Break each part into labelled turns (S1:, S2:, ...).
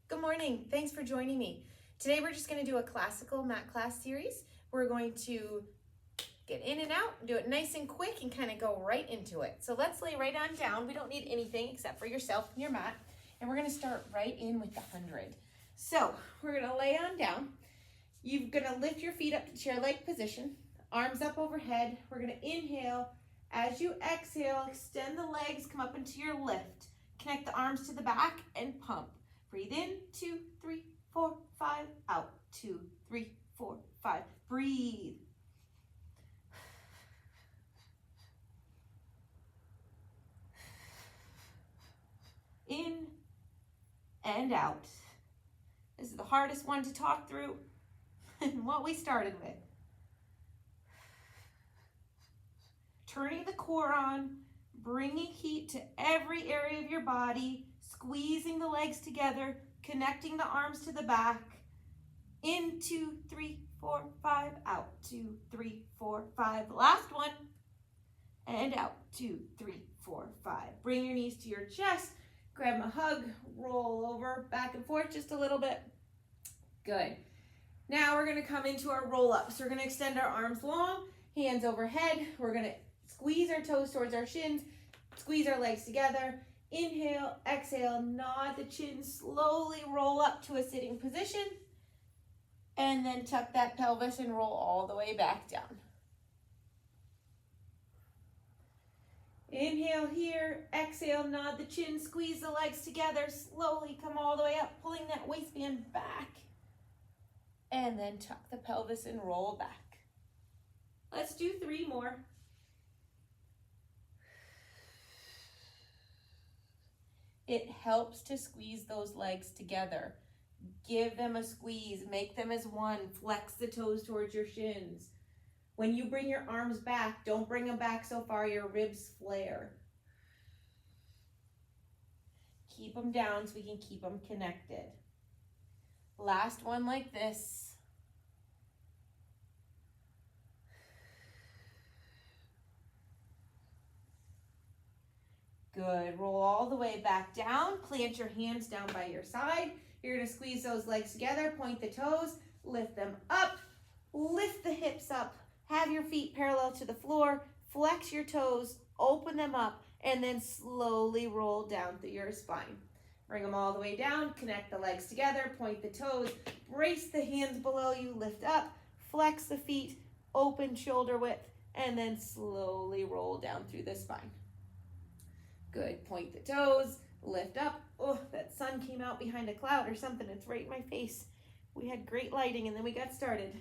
S1: Good morning. Thanks for joining me. Today we're just going to do a classical mat class series. We're going to get in and out, do it nice and quick, and kind of go right into it. So let's lay right on down. We don't need anything except for yourself and your mat. And we're going to start right in with the 100. So we're going to lay on down. You're going to lift your feet up to chair-like position, arms up overhead. We're going to inhale. As you exhale, extend the legs, come up into your lift. Connect the arms to the back and pump. Breathe in, 2, 3, 4, 5, out, 2, 3, 4, 5. Breathe. In and out. This is the hardest one to talk through and what we started with. Turning the core on, bringing heat to every area of your body, squeezing the legs together, connecting the arms to the back. In, 2, 3, 4, 5, out, 2, 3, 4, 5. Last one. And out, 2, 3, 4, 5. Bring your knees to your chest, grab a hug, roll over, back and forth just a little bit. Good. Now we're gonna come into our roll up. So we're gonna extend our arms long, hands overhead. We're gonna squeeze our toes towards our shins, squeeze our legs together. Inhale, exhale, nod the chin, slowly roll up to a sitting position, and then tuck that pelvis and roll all the way back down. Inhale here, exhale, nod the chin, squeeze the legs together, slowly come all the way up, pulling that waistband back, and then tuck the pelvis and roll back. Let's do 3 more. It helps to squeeze those legs together. Give them a squeeze, make them as one, flex the toes towards your shins. When you bring your arms back, don't bring them back so far your ribs flare. Keep them down so we can keep them connected. Last one like this. Good. Roll all the way back down. Plant your hands down by your side. You're going to squeeze those legs together. Point the toes. Lift them up. Lift the hips up. Have your feet parallel to the floor. Flex your toes. Open them up. And then slowly roll down through your spine. Bring them all the way down. Connect the legs together. Point the toes. Brace the hands below you. Lift up. Flex the feet. Open shoulder width. And then slowly roll down through the spine. Good. Point the toes, lift up. Oh, that sun came out behind a cloud or something. It's right in my face. We had great lighting and then we got started.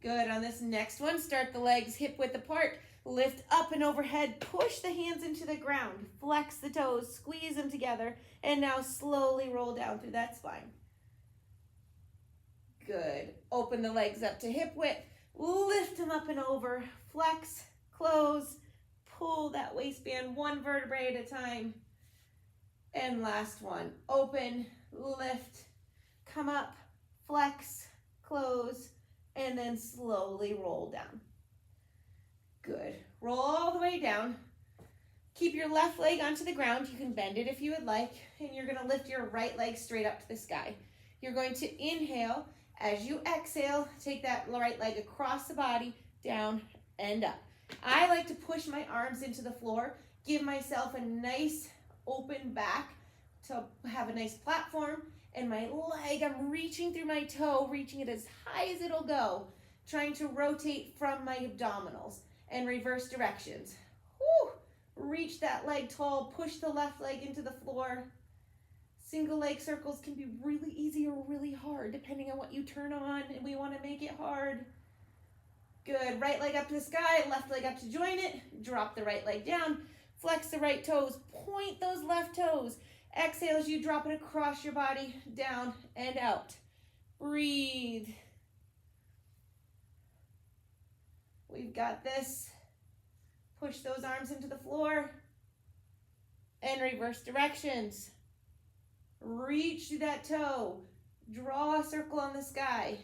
S1: Good. On this next one, start the legs hip width apart. Lift up and overhead. Push the hands into the ground. Flex the toes. Squeeze them together. And now slowly roll down through that spine. Good. Open the legs up to hip width. Lift them up and over. Flex, close. Pull that waistband 1 vertebrae at a time. And last one, open, lift, come up, flex, close, and then slowly roll down. Good. Roll all the way down. Keep your left leg onto the ground. You can bend it if you would like. And you're going to lift your right leg straight up to the sky. You're going to inhale. As you exhale, take that right leg across the body, down and up. I like to push my arms into the floor, give myself a nice open back to have a nice platform, and my leg, I'm reaching through my toe, reaching it as high as it'll go, trying to rotate from my abdominals and reverse directions. Woo! Reach that leg tall, push the left leg into the floor. Single leg circles can be really easy or really hard depending on what you turn on, and we want to make it hard. Good. Right leg up to the sky, left leg up to join it. Drop the right leg down. Flex the right toes. Point those left toes. Exhale as you drop it across your body, down and out. Breathe. We've got this. Push those arms into the floor. And reverse directions. Reach through that toe. Draw a circle on the sky.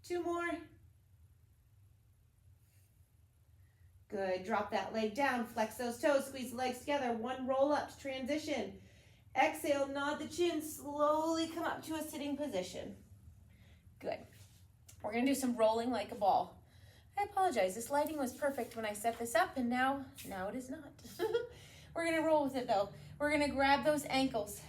S1: 2 more. Good. Drop that leg down. Flex those toes. Squeeze the legs together. One roll up to transition. Exhale, nod the chin. Slowly come up to a sitting position. Good. We're going to do some rolling like a ball. I apologize. This lighting was perfect when I set this up, and now it is not. We're going to roll with it, though. We're going to grab those ankles.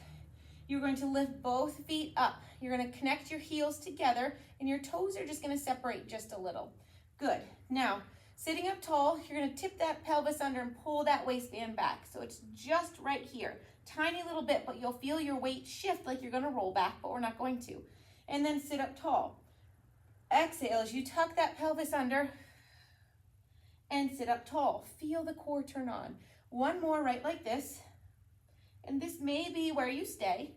S1: You're going to lift both feet up. You're going to connect your heels together, and your toes are just going to separate just a little. Good. Now, sitting up tall, you're going to tip that pelvis under and pull that waistband back. So it's just right here. Tiny little bit, but you'll feel your weight shift like you're going to roll back, but we're not going to. And then sit up tall. Exhale as you tuck that pelvis under and sit up tall. Feel the core turn on. One more right like this. And this may be where you stay.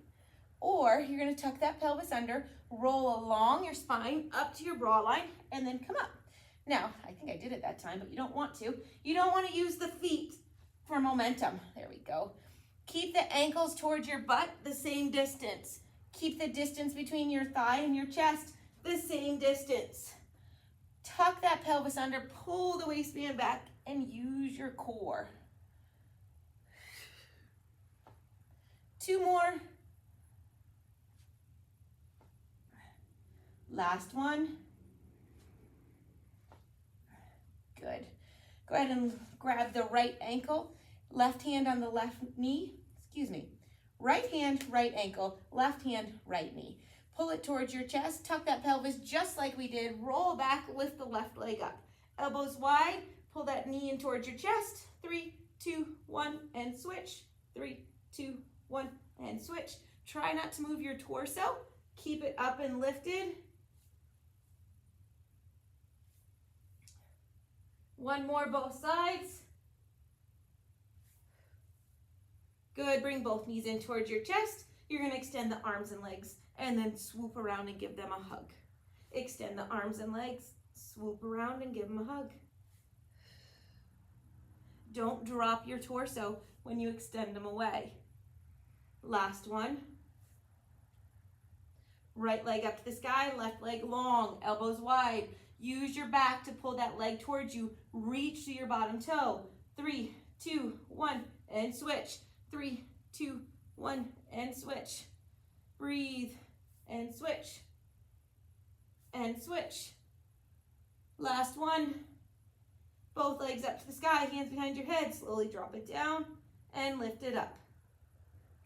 S1: Or you're going to tuck that pelvis under, roll along your spine up to your bra line, and then come up. Now, I think I did it that time, but you don't want to. You don't want to use the feet for momentum. There we go. Keep the ankles towards your butt the same distance. Keep the distance between your thigh and your chest the same distance. Tuck that pelvis under, pull the waistband back, and use your core. 2 more. Last one. Good. Go ahead and grab the right ankle, left hand on the left knee, right hand, right ankle, left hand, right knee. Pull it towards your chest, tuck that pelvis just like we did, roll back, lift the left leg up. Elbows wide, pull that knee in towards your chest. 3, 2, 1, and switch. 3, 2, 1, and switch. Try not to move your torso. Keep it up and lifted. One more, both sides. Good, bring both knees in towards your chest. You're gonna extend the arms and legs and then swoop around and give them a hug. Extend the arms and legs, swoop around and give them a hug. Don't drop your torso when you extend them away. Last one. Right leg up to the sky, left leg long, elbows wide. Use your back to pull that leg towards you. Reach to your bottom toe. 3, 2, 1, and switch. 3, 2, 1, and switch. Breathe, and switch. And switch. Last one. Both legs up to the sky, hands behind your head. Slowly drop it down and lift it up.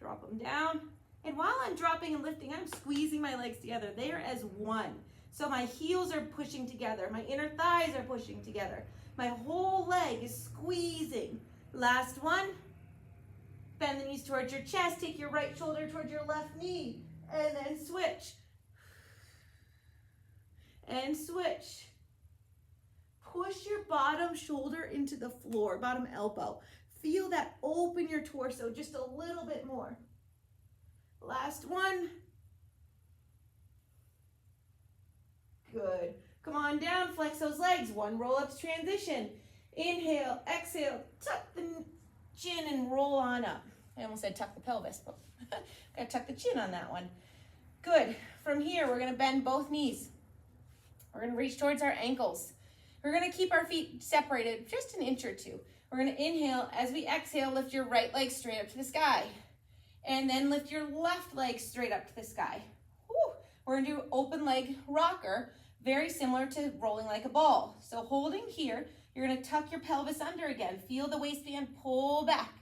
S1: Drop them down. And while I'm dropping and lifting, I'm squeezing my legs together. They are as one. So my heels are pushing together. My inner thighs are pushing together. My whole leg is squeezing. Last one. Bend the knees towards your chest. Take your right shoulder towards your left knee. And then switch. And switch. Push your bottom shoulder into the floor, bottom elbow. Feel that open your torso just a little bit more. Last one. Good. Come on down, flex those legs. One roll up to transition. Inhale, exhale, tuck the chin and roll on up. I almost said tuck the pelvis, but gotta tuck the chin on that one. Good. From here, we're gonna bend both knees. We're gonna reach towards our ankles. We're gonna keep our feet separated just an inch or two. We're gonna inhale. As we exhale, lift your right leg straight up to the sky. And then lift your left leg straight up to the sky. Whew. We're gonna do open leg rocker, very similar to rolling like a ball. So holding here, you're gonna tuck your pelvis under again. Feel the waistband pull back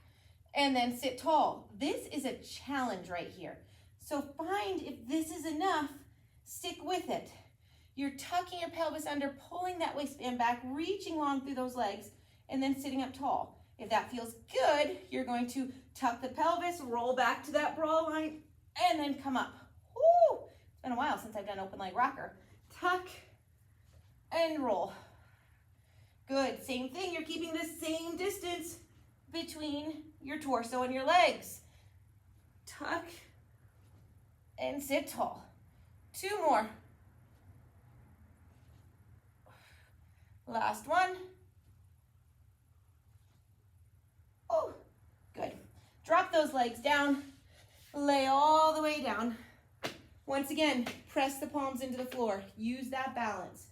S1: and then sit tall. This is a challenge right here. So find if this is enough, stick with it. You're tucking your pelvis under, pulling that waistband back, reaching long through those legs, and then sitting up tall. If that feels good, you're going to tuck the pelvis, roll back to that bra line, and then come up. Woo! It's been a while since I've done open leg rocker. Tuck and roll. Good, same thing. You're keeping the same distance between your torso and your legs. Tuck and sit tall. 2 more. Last one. Oh, good. Drop those legs down. Lay all the way down. Once again, press the palms into the floor. Use that balance.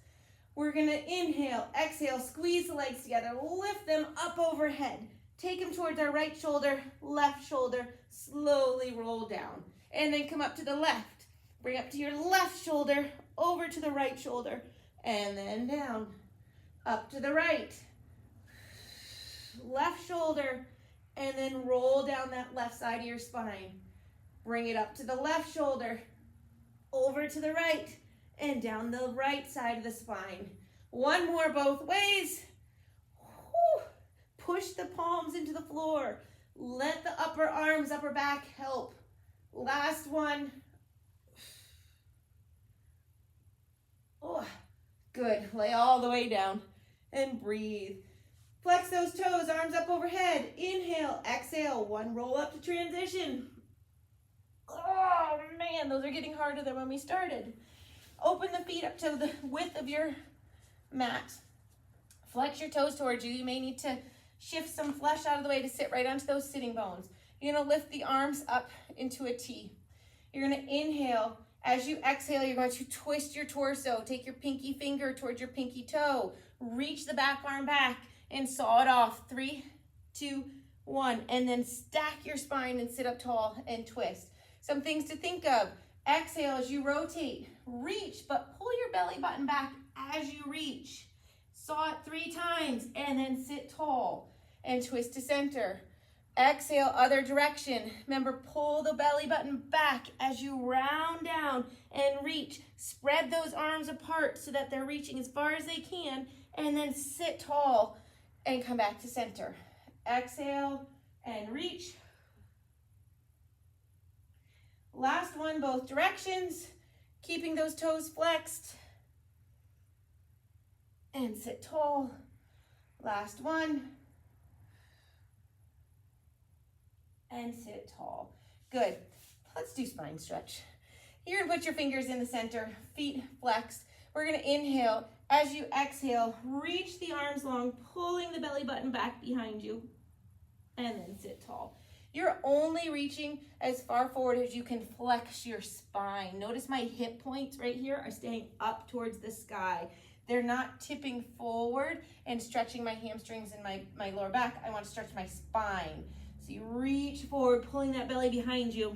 S1: We're gonna inhale, exhale, squeeze the legs together, lift them up overhead. Take them towards our right shoulder, left shoulder, slowly roll down. And then come up to the left. Bring up to your left shoulder, over to the right shoulder, and then down. Up to the right. Left shoulder, and then roll down that left side of your spine. Bring it up to the left shoulder, over to the right, and down the right side of the spine. One more both ways. Whew. Push the palms into the floor. Let the upper arms, upper back help. Last one. Oh, good. Lay all the way down and breathe. Flex those toes, arms up overhead. Inhale, exhale. One roll up to transition. Oh man, those are getting harder than when we started. Open the feet up to the width of your mat. Flex your toes towards you. You may need to shift some flesh out of the way to sit right onto those sitting bones. You're gonna lift the arms up into a T. You're gonna inhale. As you exhale, you're going to twist your torso. Take your pinky finger towards your pinky toe. Reach the back arm back and saw it off. 3, 2, 1. And then stack your spine and sit up tall and twist. Some things to think of. Exhale as you rotate. Reach, but pull your belly button back as you reach. Saw it 3 times and then sit tall and twist to center. Exhale, other direction. Remember, pull the belly button back as you round down and reach. Spread those arms apart so that they're reaching as far as they can, and then sit tall and come back to center. Exhale and reach. Last one, both directions. Keeping those toes flexed. And sit tall. Last one. And sit tall. Good. Let's do spine stretch. You're gonna put your fingers in the center, feet flexed. We're gonna inhale. As you exhale, reach the arms long, pulling the belly button back behind you, and then sit tall. You're only reaching as far forward as you can flex your spine. Notice my hip points right here are staying up towards the sky. They're not tipping forward and stretching my hamstrings and my lower back. I want to stretch my spine. So you reach forward, pulling that belly behind you,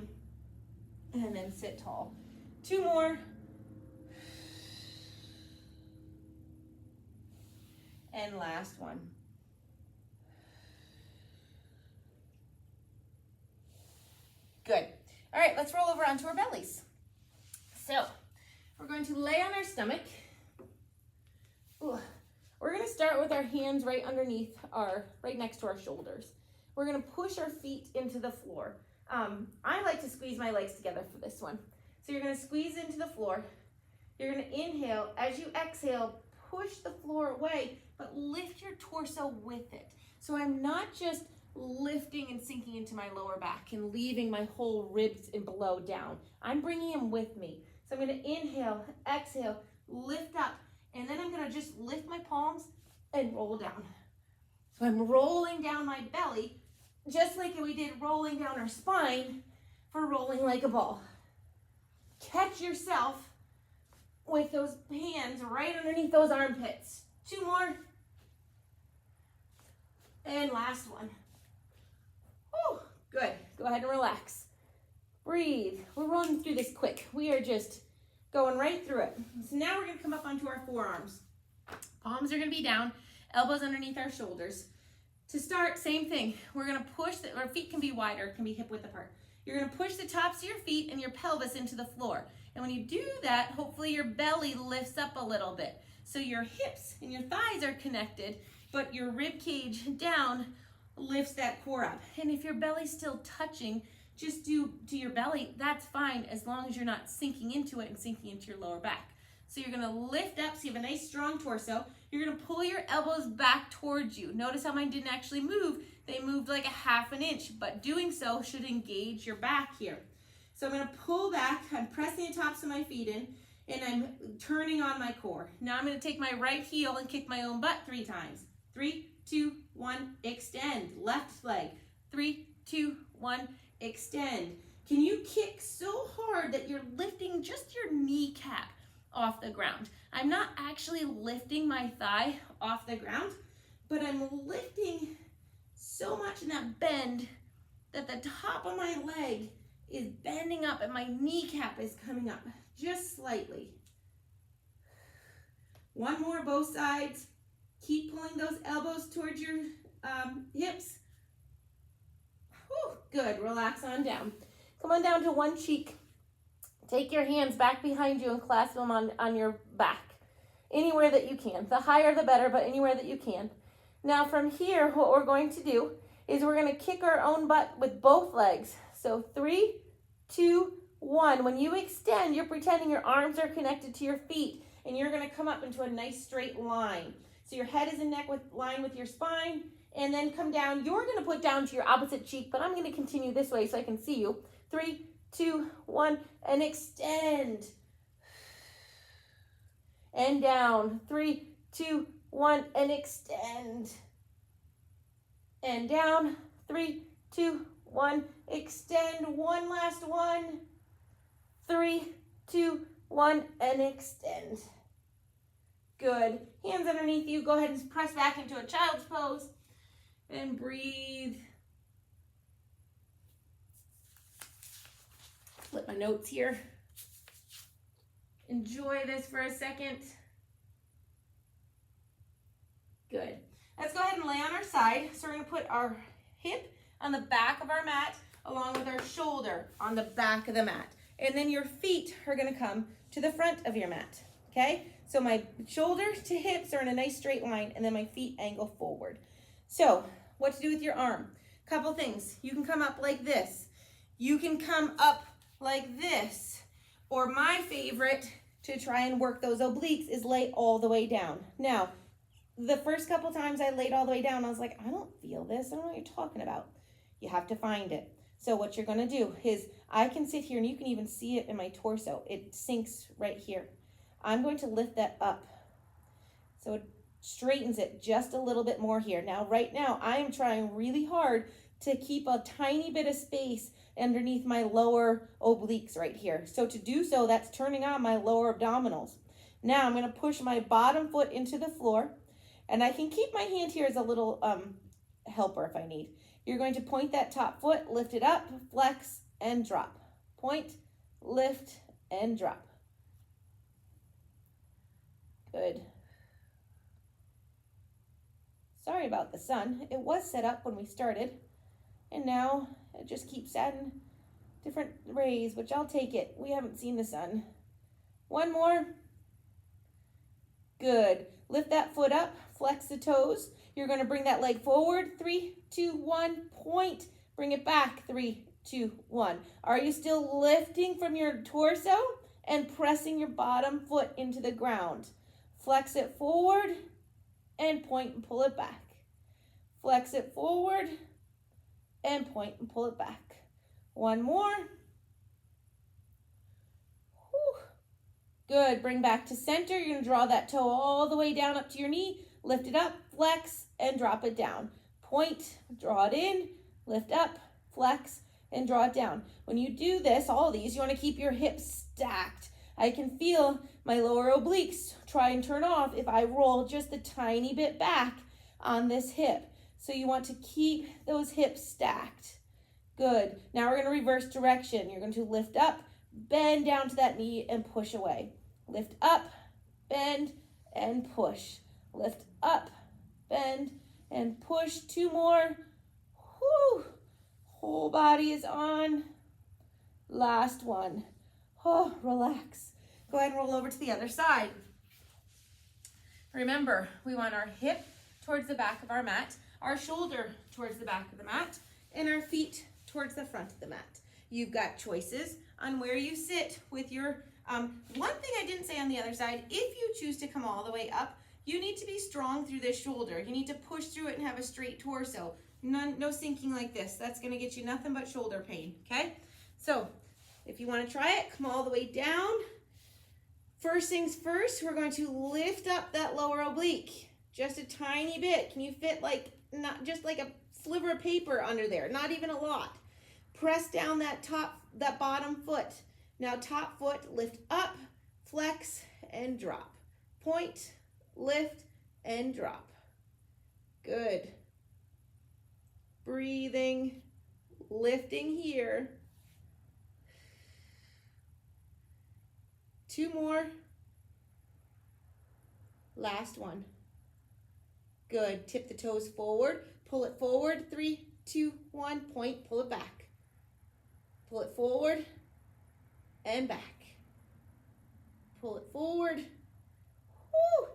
S1: and then sit tall. 2 more. And last one. Good. All right, let's roll over onto our bellies. So we're going to lay on our stomach. Ooh. We're going to start with our hands right underneath right next to our shoulders. We're gonna push our feet into the floor. I like to squeeze my legs together for this one. So you're gonna squeeze into the floor. You're gonna inhale. As you exhale, push the floor away, but lift your torso with it. So I'm not just lifting and sinking into my lower back and leaving my whole ribs and below down. I'm bringing them with me. So I'm gonna inhale, exhale, lift up, and then I'm gonna just lift my palms and roll down. So I'm rolling down my belly, just like we did rolling down our spine for rolling like a ball. Catch yourself with those hands right underneath those armpits. 2 more. And last one. Whew, good. Go ahead and relax. Breathe. We're running through this quick. We are just going right through it. So now we're going to come up onto our forearms. Palms are going to be down, elbows underneath our shoulders. To start, same thing. We're gonna push, our feet can be wider, can be hip width apart. You're gonna push the tops of your feet and your pelvis into the floor. And when you do that, hopefully your belly lifts up a little bit. So your hips and your thighs are connected, but your rib cage down lifts that core up. And if your belly's still touching, just do to your belly, that's fine, as long as you're not sinking into it and sinking into your lower back. So you're gonna lift up, so you have a nice strong torso. You're gonna pull your elbows back towards you. Notice how mine didn't actually move. They moved like 1/2 inch, but doing so should engage your back here. So I'm gonna pull back, I'm pressing the tops of my feet in, and I'm turning on my core. Now I'm gonna take my right heel and kick my own butt 3 times. 3, 2, 1, extend. Left leg. 3, 2, 1, extend. Can you kick so hard that you're lifting just your kneecap off the ground? I'm not actually actually lifting my thigh off the ground, but I'm lifting so much in that bend that the top of my leg is bending up and my kneecap is coming up just slightly. One more, both sides. Keep pulling those elbows towards your hips. Whew, good, relax on down. Come on down to one cheek. Take your hands back behind you and clasp them on your back. Anywhere that you can. The higher the better, but anywhere that you can. Now from here, what we're going to do is we're going to kick our own butt with both legs. So 3, 2, 1. When you extend, you're pretending your arms are connected to your feet, and you're going to come up into a nice straight line. So your head is in line with your spine, and then come down. You're going to put down to your opposite cheek, but I'm going to continue this way so I can see you. 3, 2, 1, and extend. And down. 3, 2, 1, and extend. And down. 3, 2, 1, extend. One last one. 3, 2, 1, and extend. Good. Hands underneath you. Go ahead and press back into a child's pose. And breathe. Flip my notes here. Enjoy this for a second. Good. Let's go ahead and lay on our side. So we're going to put our hip on the back of our mat along with our shoulder on the back of the mat. And then your feet are going to come to the front of your mat. Okay? So my shoulder to hips are in a nice straight line, and then my feet angle forward. So what to do with your arm? Couple things. You can come up like this. You can come up like this. Or my favorite to try and work those obliques is lay all the way down. Now, the first couple times I laid all the way down, I was like, I don't feel this. I don't know what you're talking about. You have to find it. So what you're going to do is I can sit here, and you can even see it in my torso. It sinks right here. I'm going to lift that up. So it straightens it just a little bit more here. Now, right now, I am trying really hard to keep a tiny bit of space underneath my lower obliques right here. So to do so, that's turning on my lower abdominals. Now I'm going to push my bottom foot into the floor, and I can keep my hand here as a little helper if I need. You're going to point that top foot, lift it up, flex, and drop. Point, lift, and drop. Good. Sorry about the sun. It was set up when we started, and now it just keeps adding different rays, which I'll take it. We haven't seen the sun. One more. Good. Lift that foot up, flex the toes. You're going to bring that leg forward. 3, 2, 1, point. Bring it back. 3, 2, 1. Are you still lifting from your torso and pressing your bottom foot into the ground? Flex it forward and point and pull it back. Flex it forward and point and pull it back. One more. Whew. Good. Bring back to center. You're going to draw that toe all the way down up to your knee. Lift it up, flex, and drop it down. Point, draw it in, lift up, flex, and draw it down. When you do this, all these, you want to keep your hips stacked. I can feel my lower obliques try and turn off if I roll just a tiny bit back on this hip. So you want to keep those hips stacked. Good. Now we're going to reverse direction. You're going to lift up, bend down to that knee, and push away. Lift up, bend, and push. Lift up, bend, and push. 2 more. Whew. Whole body is on. Last one. Oh, relax. Go ahead and roll over to the other side. Remember, we want our hip towards the back of our mat, our shoulder towards the back of the mat, and our feet towards the front of the mat. You've got choices on where you sit with your, one thing I didn't say on the other side, if you choose to come all the way up, you need to be strong through this shoulder. You need to push through it and have a straight torso. No sinking like this. That's going to get you nothing but shoulder pain, okay? So if you want to try it, come all the way down. First things first, we're going to lift up that lower oblique just a tiny bit. Can you fit like, not just like a sliver of paper under there, not even a lot. Press down that bottom foot. Now top foot, lift up, flex, and drop. Point, lift, and drop. Good. Breathing, lifting here. 2 more. Last one. Good. Tip the toes forward. Pull it forward. 3, 2, 1. Point. Pull it back. Pull it forward and back. Pull it forward. Woo.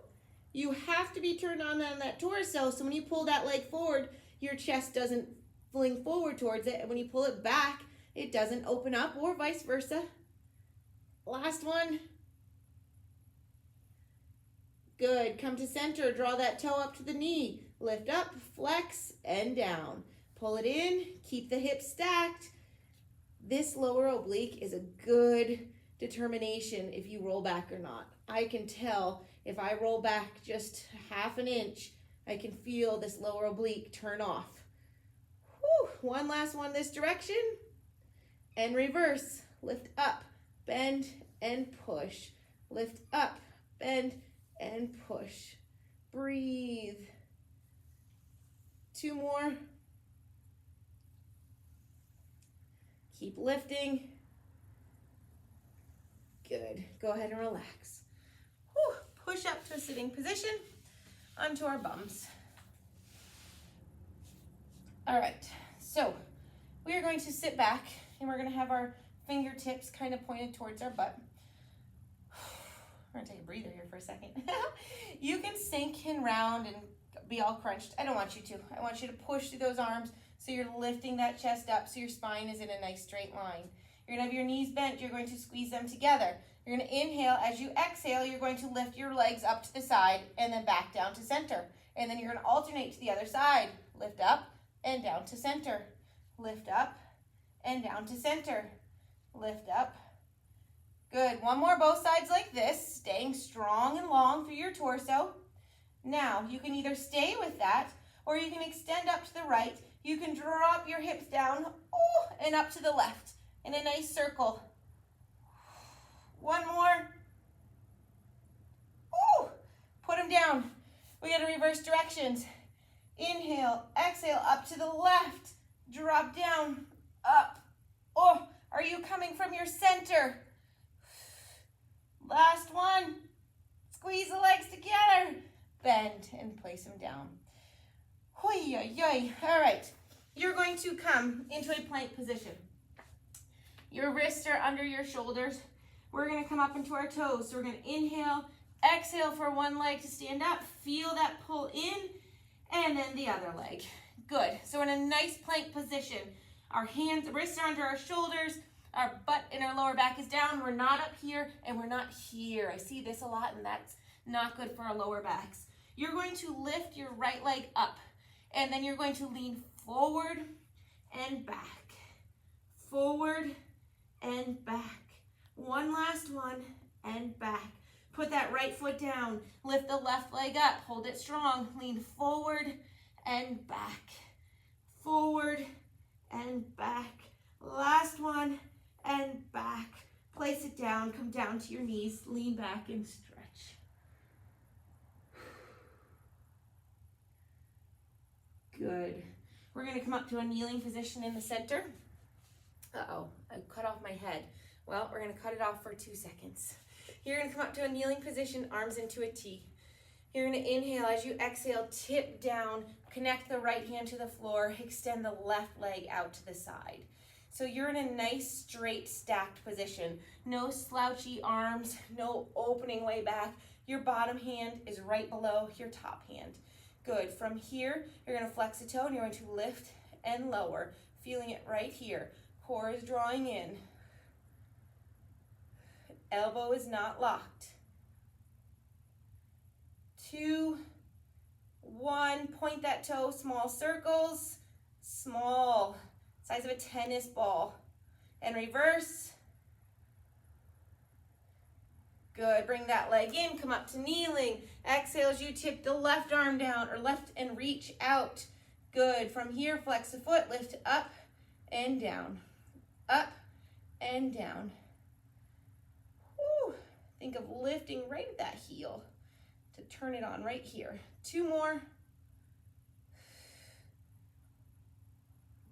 S1: You have to be turned on that torso, so when you pull that leg forward, your chest doesn't fling forward towards it, and when you pull it back, it doesn't open up, or vice versa. Last one. Good. Come to center. Draw that toe up to the knee. Lift up, flex, and down. Pull it in. Keep the hips stacked. This lower oblique is a good determination if you roll back or not. I can tell if I roll back just half an inch, I can feel this lower oblique turn off. Whew. One last one this direction. And reverse. Lift up, bend, and push. Lift up, bend, and push. Breathe. 2 more. Keep lifting. Good. Go ahead and relax. Whew. Push up to a sitting position onto our bums. All right, so we are going to sit back and we're going to have our fingertips kind of pointed towards our butt. We're going to take a breather here for a second. You can sink in round and be all crunched. I don't want you to. I want you to push through those arms so you're lifting that chest up so your spine is in a nice straight line. You're going to have your knees bent. You're going to squeeze them together. You're going to inhale. As you exhale, you're going to lift your legs up to the side and then back down to center. And then you're going to alternate to the other side. Lift up and down to center. Lift up and down to center. Lift up. Good. One more, both sides like this, staying strong and long through your torso. Now, you can either stay with that or you can extend up to the right. You can drop your hips down and up to the left in a nice circle. One more. Put them down. We got to reverse directions. Inhale, exhale, up to the left. Drop down, up. Are you coming from your center? Last one. Squeeze the legs together. Bend and place them down. Hoi, yoi, yoi. All right. You're going to come into a plank position. Your wrists are under your shoulders. We're going to come up into our toes. So we're going to inhale, exhale for one leg to stand up. Feel that pull in, and then the other leg. Good. So we're in a nice plank position. Our hands, wrists are under our shoulders. Our butt and our lower back is down. We're not up here, and we're not here. I see this a lot, and that's not good for our lower backs. You're going to lift your right leg up, and then you're going to lean forward and back. Forward and back. One last one, and back. Put that right foot down. Lift the left leg up. Hold it strong. Lean forward and back. Forward and back. Last one and back. Place it down. Come down to your knees. Lean back and stretch. Good. We're going to come up to a kneeling position in the center. Uh-oh, I cut off my head. Well, we're going to cut it off for 2 seconds. You're going to come up to a kneeling position, arms into a T. You're going to inhale. As you exhale, tip down, connect the right hand to the floor, extend the left leg out to the side. So you're in a nice, straight, stacked position. No slouchy arms, no opening way back. Your bottom hand is right below your top hand. Good. From here, you're going to flex a toe and you're going to lift and lower, feeling it right here. Core is drawing in. Elbow is not locked. 2, 1, point that toe, small circles, small, size of a tennis ball. And reverse. Good, bring that leg in, come up to kneeling. Exhale as you tip the left arm down or left and reach out. Good, from here, flex the foot, lift up and down. Up and down. Whew. Think of lifting right at that heel. to turn it on right here. 2 more.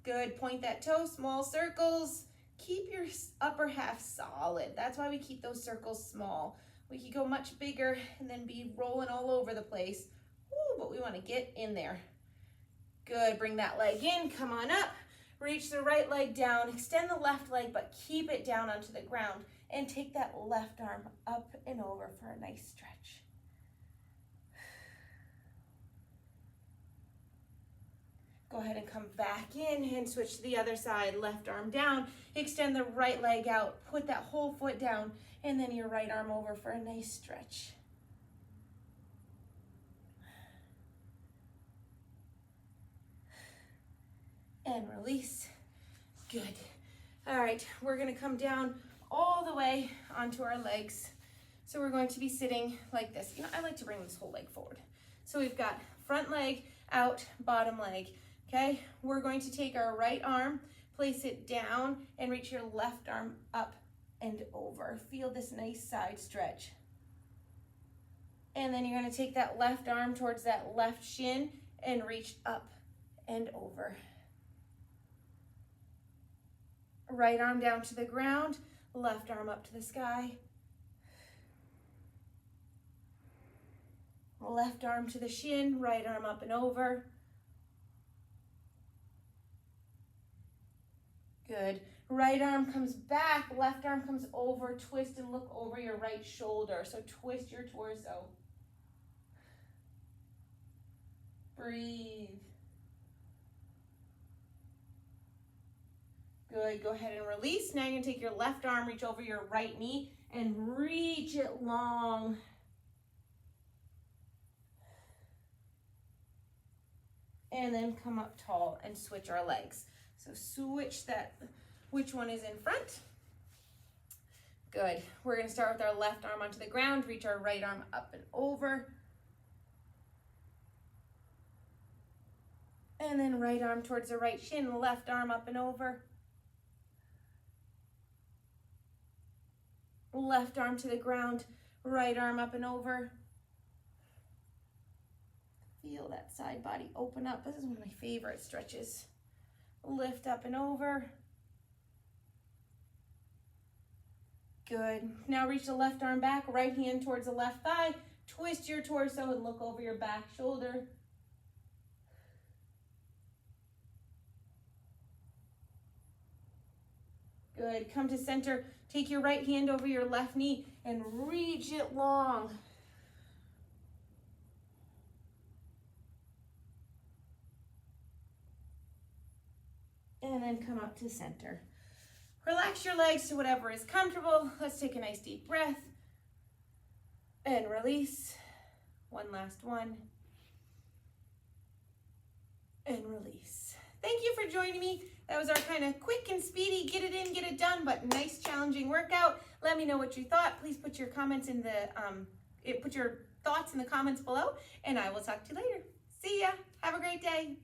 S1: Good, point that toe, small circles. Keep your upper half solid. That's why we keep those circles small. We could go much bigger and then be rolling all over the place. Ooh, but we want to get in there. Good, bring that leg in, come on up. Reach the right leg down, extend the left leg, but keep it down onto the ground. And take that left arm up and over for a nice stretch. Go ahead and come back in and switch to the other side. Left arm down, extend the right leg out, put that whole foot down, and then your right arm over for a nice stretch. And release. Good. All right, we're gonna come down all the way onto our legs. So we're going to be sitting like this. You know, I like to bring this whole leg forward. So we've got front leg out, bottom leg. Okay, we're going to take our right arm, place it down, and reach your left arm up and over. Feel this nice side stretch. And then you're going to take that left arm towards that left shin and reach up and over. Right arm down to the ground, left arm up to the sky. Left arm to the shin, right arm up and over. Good. Right arm comes back, left arm comes over, twist and look over your right shoulder. So twist your torso. Breathe. Good, go ahead and release. Now you're gonna take your left arm, reach over your right knee and reach it long. And then come up tall and switch our legs. So switch that, which one is in front? Good. We're gonna start with our left arm onto the ground, reach our right arm up and over. And then right arm towards the right shin, left arm up and over. Left arm to the ground, right arm up and over. Feel that side body open up. This is one of my favorite stretches. Lift up and over. Good. Now reach the left arm back, right hand towards the left thigh. Twist your torso and look over your back shoulder. Good. Come to center. Take your right hand over your left knee and reach it long. And then come up to center. Relax your legs to whatever is comfortable. Let's take a nice deep breath. And release. One last one. And release. Thank you for joining me. That was our kind of quick and speedy, get it in, get it done, but nice challenging workout. Let me know what you thought. Please put your comments in the, put your thoughts in the comments below, and I will talk to you later. See ya. Have a great day.